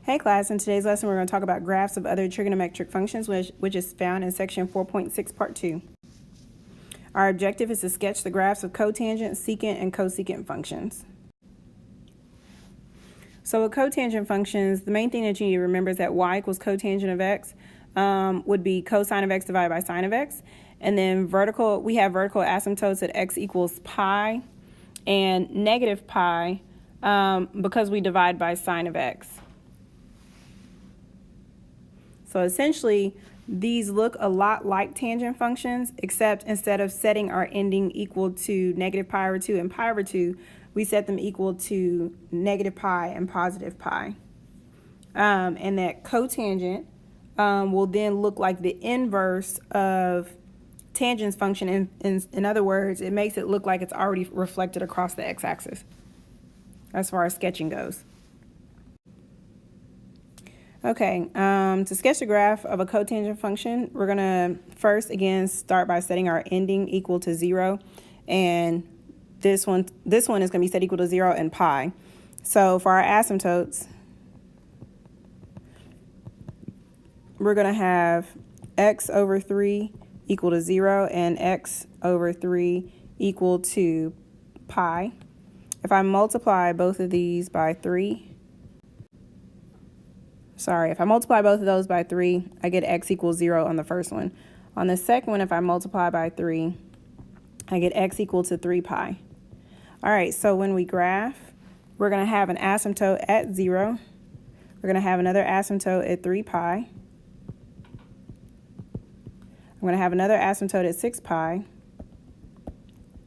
Hey class, in today's lesson we're going to talk about graphs of other trigonometric functions, which is found in section 4.6 part 2. Our objective is to sketch the graphs of cotangent, secant, and cosecant functions. So with cotangent functions, the main thing that you need to remember is that y equals cotangent of x would be cosine of x divided by sine of x. And then we have vertical asymptotes at x equals pi and negative pi because we divide by sine of x. So essentially, these look a lot like tangent functions, except instead of setting our ending equal to negative pi over 2 and pi over 2, we set them equal to negative pi and positive pi. And that cotangent will then look like the inverse of tangent's function. In other words, it makes it look like it's already reflected across the x-axis as far as sketching goes. Okay, to sketch the graph of a cotangent function, we're going to first, again, start by setting our ending equal to 0. And this one is going to be set equal to 0 and pi. So for our asymptotes, we're going to have x over 3 equal to 0 and x over 3 equal to pi. If I multiply both of these by 3, if I multiply both of those by 3, I get x equals 0 on the first one. On the second one, if I multiply by 3, I get x equal to 3 pi. All right, so when we graph, we're going to have an asymptote at 0. We're going to have another asymptote at 3 pi. I'm going to have another asymptote at 6 pi,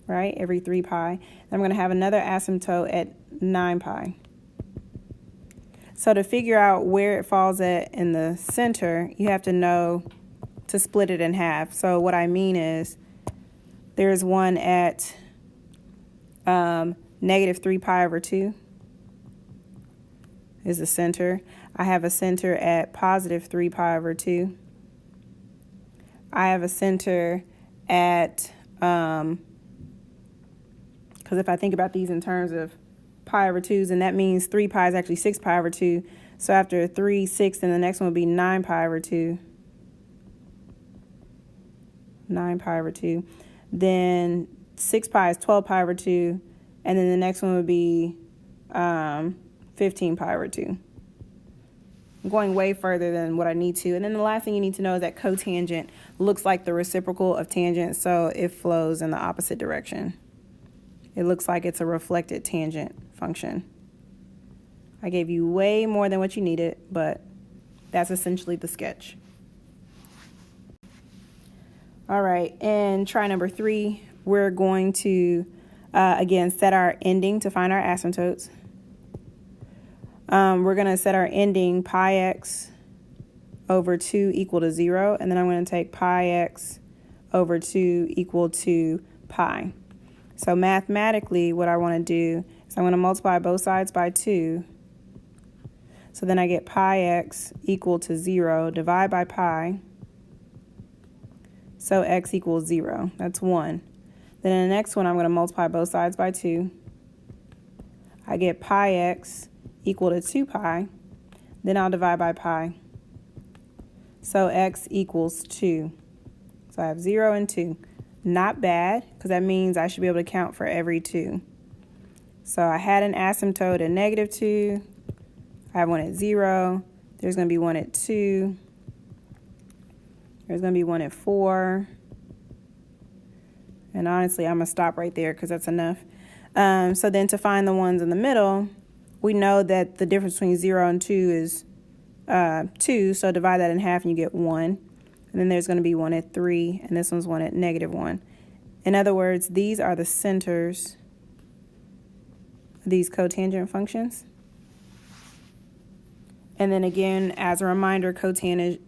right, every 3 pi. Then I'm going to have another asymptote at 9 pi. So to figure out where it falls at in the center, you have to know to split it in half. So what I mean is there's one at negative 3 pi over 2 is the center. I have a center at positive 3 pi over 2. I have a center at, because if I think about these in terms of pi over 2s, and that means 3 pi is actually 6 pi over 2. So after 3, 6, then the next one would be 9 pi over 2. 9 pi over 2. Then 6 pi is 12 pi over 2. And then the next one would be 15 pi over 2. I'm going way further than what I need to. And then the last thing you need to know is that cotangent looks like the reciprocal of tangent, so it flows in the opposite direction. It looks like it's a reflected tangent function. I gave you way more than what you needed, but that's essentially the sketch. All right, in try number 3, we're going to, again, set our ending to find our asymptotes. We're going to set our ending pi x over 2 equal to 0, and then I'm going to take pi x over 2 equal to pi. So mathematically, what I want to do is I'm going to multiply both sides by 2. So then I get pi x equal to 0, divide by pi. So x equals 0. That's 1. Then in the next one, I'm going to multiply both sides by 2. I get pi x equal to 2 pi. Then I'll divide by pi. So x equals 2. So I have 0 and 2. Not bad, because that means I should be able to count for every 2. So I had an asymptote at negative 2. I have one at 0. There's going to be one at 2. There's going to be one at 4. And honestly, I'm going to stop right there because that's enough. So then to find the ones in the middle, we know that the difference between 0 and 2 is 2. So divide that in half and you get 1. And then there's going to be one at 3, and this one's one at negative 1. In other words, these are the centers of these cotangent functions. And then again, as a reminder, cotangent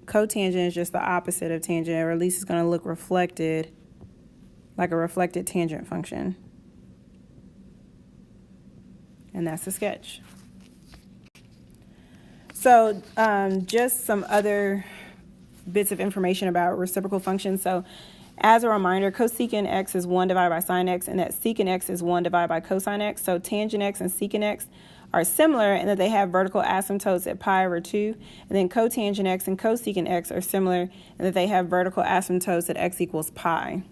is just the opposite of tangent, or at least it's going to look reflected like a reflected tangent function. And that's the sketch. So just some other bits of information about reciprocal functions. So as a reminder, cosecant x is 1 divided by sine x, and that secant x is 1 divided by cosine x. So tangent x and secant x are similar in that they have vertical asymptotes at pi over 2, and then cotangent x and cosecant x are similar in that they have vertical asymptotes at x equals pi.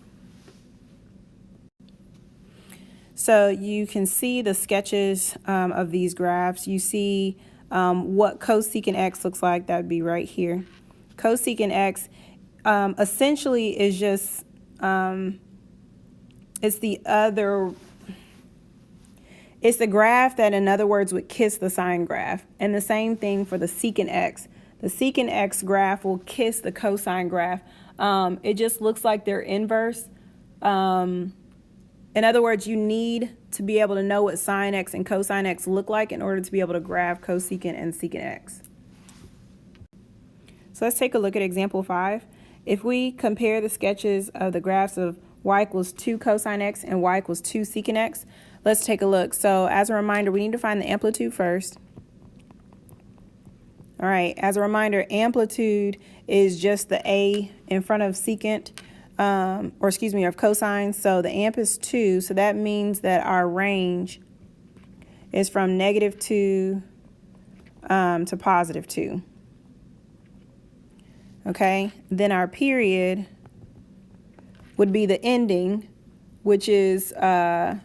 So you can see the sketches of these graphs. You see what cosecant x looks like. That would be right here. Cosecant x essentially is just, it's the graph that, in other words, would kiss the sine graph. And the same thing for the secant x. The secant x graph will kiss the cosine graph. It just looks like they're inverse. In other words, you need to be able to know what sine x and cosine x look like in order to be able to graph cosecant and secant x. So let's take a look at example 5. If we compare the sketches of the graphs of y equals 2 cosine x and y equals 2 secant x, let's take a look. So as a reminder, we need to find the amplitude first. All right, as a reminder, amplitude is just the a in front of secant, of cosine. So the amp is 2, so that means that our range is from -2 to +2. Okay, then our period would be the ending, which is, it's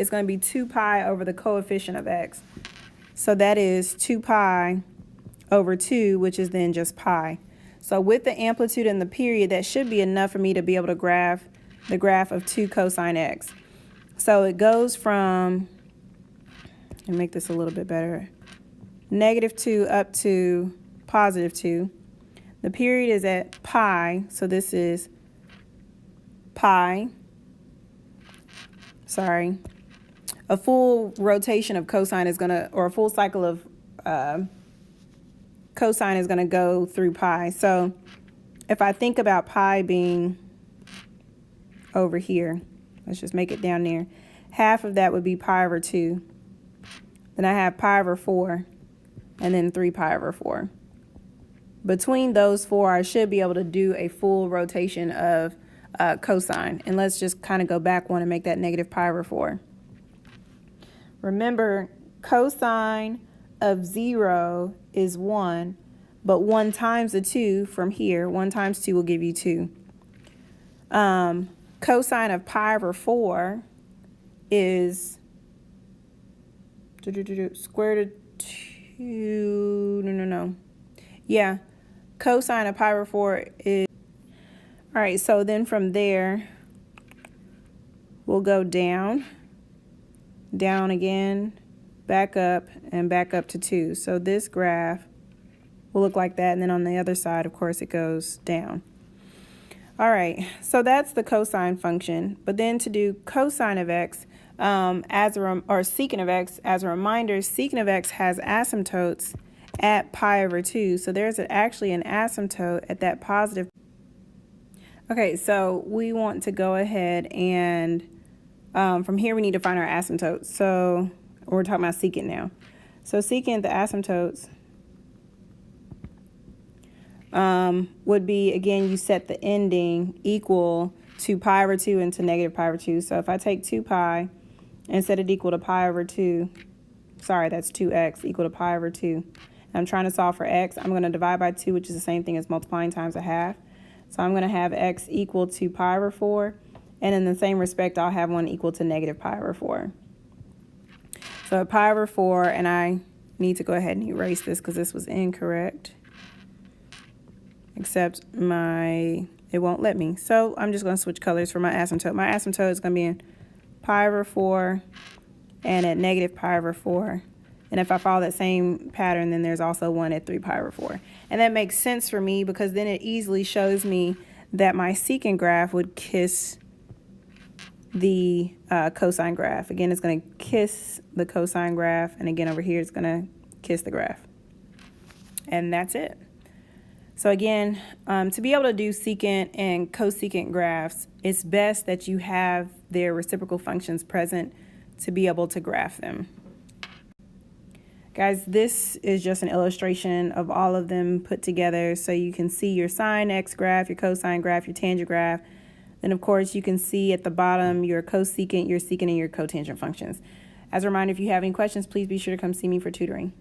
going to be 2 pi over the coefficient of x. So that is 2 pi over 2, which is then just pi. So with the amplitude and the period, that should be enough for me to be able to graph the graph of 2 cosine x. So it goes from, let me make this a little bit better, -2 up to +2. The period is at pi, so this is pi. A full rotation of cosine is going to, or a full cycle of cosine is going to go through pi. So if I think about pi being over here, let's just make it down there. Half of that would be pi over 2. Then I have pi over 4, and then 3 pi over 4. Between those four, I should be able to do a full rotation of cosine. And let's just kind of go back one and make that -pi over 4. Remember, cosine of 0 is 1, but 1 times the 2 from here, 1 times 2 will give you 2. Cosine of pi over 4 is square root of 2, yeah, cosine of pi over 4 is, all right, so then from there, we'll go down again, back up, and back up to 2. So this graph will look like that, and then on the other side, of course, it goes down. All right, so that's the cosine function. But then to do cosine of x, or secant of x, as a reminder, secant of x has asymptotes at pi over 2. So there's actually an asymptote at that positive. Okay, so we want to go ahead and from here we need to find our asymptotes. So we're talking about secant now. So secant, the asymptotes would be, again, you set the ending equal to pi over 2 into -pi over 2. So if I take 2 pi and set it equal to pi over 2, sorry, that's 2x equal to pi over 2. And I'm trying to solve for x. I'm going to divide by 2, which is the same thing as multiplying times a half. So I'm going to have x equal to pi over 4. And in the same respect, I'll have one equal to -pi over 4. So pi over 4, and I need to go ahead and erase this because this was incorrect. Except it won't let me. So I'm just going to switch colors for my asymptote. My asymptote is going to be in pi over 4 and at -pi over 4. And if I follow that same pattern, then there's also one at 3 pi over 4. And that makes sense for me because then it easily shows me that my secant graph would kiss the cosine graph. Again, it's going to kiss the cosine graph. And again, over here, it's going to kiss the graph. And that's it. So again, to be able to do secant and cosecant graphs, it's best that you have their reciprocal functions present to be able to graph them. Guys, this is just an illustration of all of them put together so you can see your sine x graph, your cosine graph, your tangent graph. Then, of course, you can see at the bottom your cosecant, your secant, and your cotangent functions. As a reminder, if you have any questions, please be sure to come see me for tutoring.